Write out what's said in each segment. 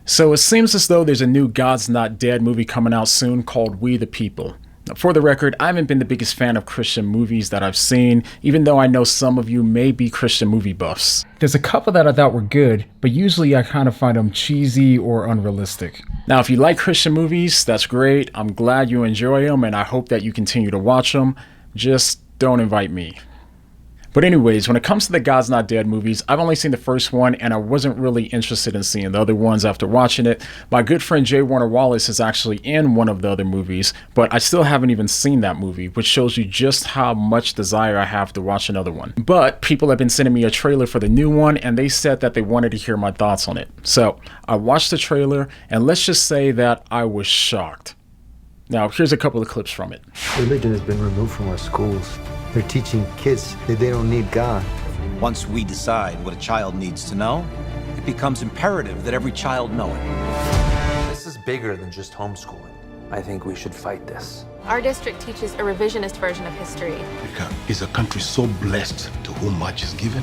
So it seems as though there's a new God's Not Dead movie coming out soon called We the People. Now, for the record, I haven't been the biggest fan of Christian movies that I've seen, even though I know some of you may be Christian movie buffs. There's a couple that I thought were good, but usually I kind of find them cheesy or unrealistic. Now, if you like Christian movies, that's great. I'm glad you enjoy them, and I hope that you continue to watch them. Just don't invite me. But anyways, when it comes to the God's Not Dead movies, I've only seen the first one and I wasn't really interested in seeing the other ones after watching it. My good friend J. Warner Wallace is actually in one of the other movies, but I still haven't even seen that movie, which shows you just how much desire I have to watch another one. But people have been sending me a trailer for the new one and they said that they wanted to hear my thoughts on it. So I watched the trailer and let's just say that I was shocked. Now, here's a couple of clips from it. Religion has been removed from our schools. They're teaching kids that they don't need God. Once we decide what a child needs to know, it becomes imperative that every child know it. This is bigger than just homeschooling. I think we should fight this. Our district teaches a revisionist version of history. Africa is a country so blessed to whom much is given,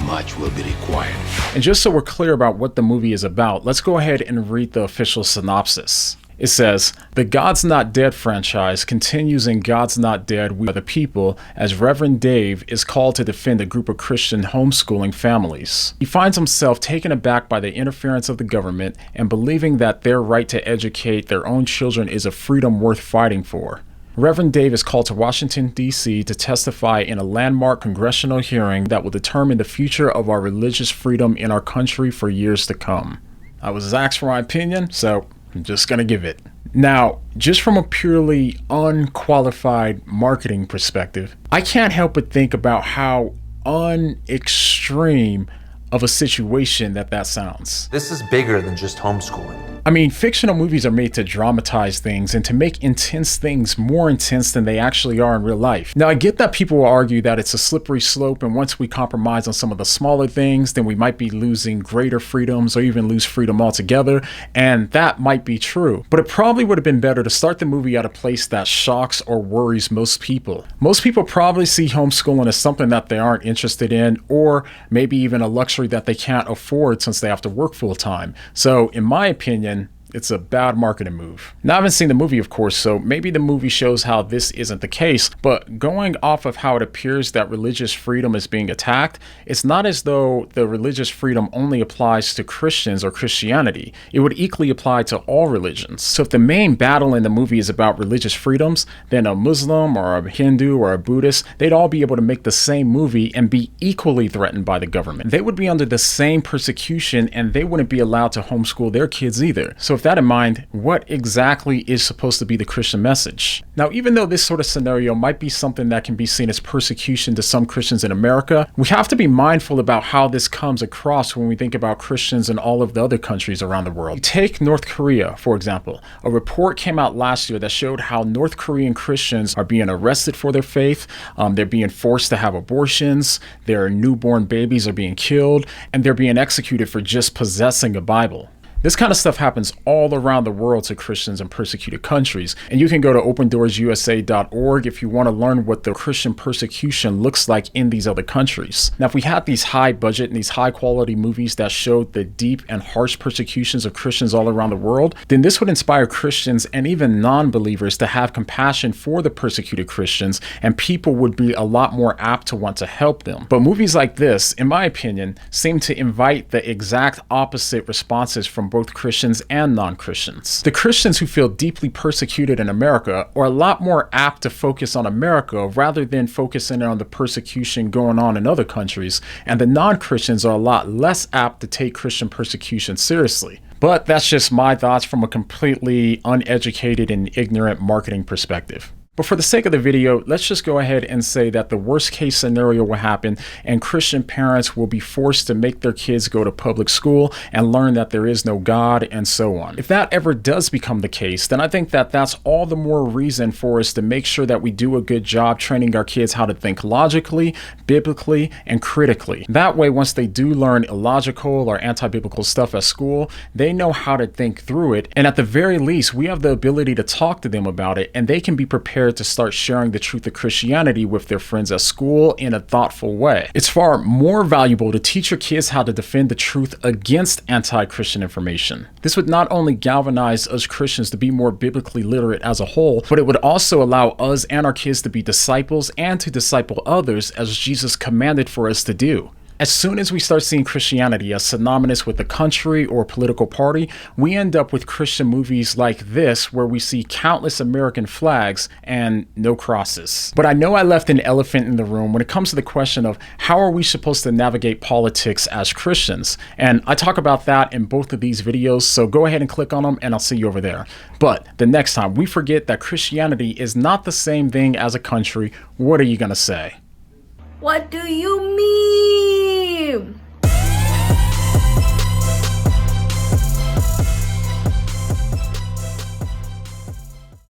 much will be required. And just so we're clear about what the movie is about, let's go ahead and read the official synopsis. It says, the God's Not Dead franchise continues in God's Not Dead, We Are the People, as Reverend Dave is called to defend a group of Christian homeschooling families. He finds himself taken aback by the interference of the government and believing that their right to educate their own children is a freedom worth fighting for. Reverend Dave is called to Washington, D.C. to testify in a landmark congressional hearing that will determine the future of our religious freedom in our country for years to come. I was asked for my opinion, so I'm just gonna give it. Now, just from a purely unqualified marketing perspective, I can't help but think about how unextreme of a situation that sounds. This is bigger than just homeschooling. I mean, fictional movies are made to dramatize things and to make intense things more intense than they actually are in real life. Now, I get that people will argue that it's a slippery slope, and once we compromise on some of the smaller things, then we might be losing greater freedoms or even lose freedom altogether, and that might be true. But it probably would have been better to start the movie at a place that shocks or worries most people. Most people probably see homeschooling as something that they aren't interested in, or maybe even a luxury that they can't afford since they have to work full time. So, in my opinion, it's a bad marketing move. Now, I haven't seen the movie, of course, so maybe the movie shows how this isn't the case, but going off of how it appears that religious freedom is being attacked, it's not as though the religious freedom only applies to Christians or Christianity. It would equally apply to all religions. So if the main battle in the movie is about religious freedoms, then a Muslim or a Hindu or a Buddhist, they'd all be able to make the same movie and be equally threatened by the government. They would be under the same persecution and they wouldn't be allowed to homeschool their kids either. So with that in mind, what exactly is supposed to be the Christian message? Now, even though this sort of scenario might be something that can be seen as persecution to some Christians in America, we have to be mindful about how this comes across when we think about Christians in all of the other countries around the world. Take North Korea, for example. A report came out last year that showed how North Korean Christians are being arrested for their faith, they're being forced to have abortions, their newborn babies are being killed, and they're being executed for just possessing a Bible. This kind of stuff happens all around the world to Christians in persecuted countries. And you can go to opendoorsusa.org if you want to learn what the Christian persecution looks like in these other countries. Now, if we had these high budget and these high quality movies that showed the deep and harsh persecutions of Christians all around the world, then this would inspire Christians and even non-believers to have compassion for the persecuted Christians, and people would be a lot more apt to want to help them. But movies like this, in my opinion, seem to invite the exact opposite responses from both Christians and non-Christians. The Christians who feel deeply persecuted in America are a lot more apt to focus on America rather than focusing on the persecution going on in other countries, and the non-Christians are a lot less apt to take Christian persecution seriously. But that's just my thoughts from a completely uneducated and ignorant marketing perspective. But for the sake of the video, let's just go ahead and say that the worst case scenario will happen and Christian parents will be forced to make their kids go to public school and learn that there is no God and so on. If that ever does become the case, then I think that that's all the more reason for us to make sure that we do a good job training our kids how to think logically, biblically, and critically. That way, once they do learn illogical or anti-biblical stuff at school, they know how to think through it. And at the very least, we have the ability to talk to them about it and they can be prepared prepared to start sharing the truth of Christianity with their friends at school in a thoughtful way. It's far more valuable to teach your kids how to defend the truth against anti-Christian information. This would not only galvanize us Christians to be more biblically literate as a whole, but it would also allow us and our kids to be disciples and to disciple others as Jesus commanded for us to do. As soon as we start seeing Christianity as synonymous with a country or political party, we end up with Christian movies like this, where we see countless American flags and no crosses. But I know I left an elephant in the room when it comes to the question of how are we supposed to navigate politics as Christians? And I talk about that in both of these videos, so go ahead and click on them and I'll see you over there. But the next time we forget that Christianity is not the same thing as a country, what are you gonna say? What do you mean?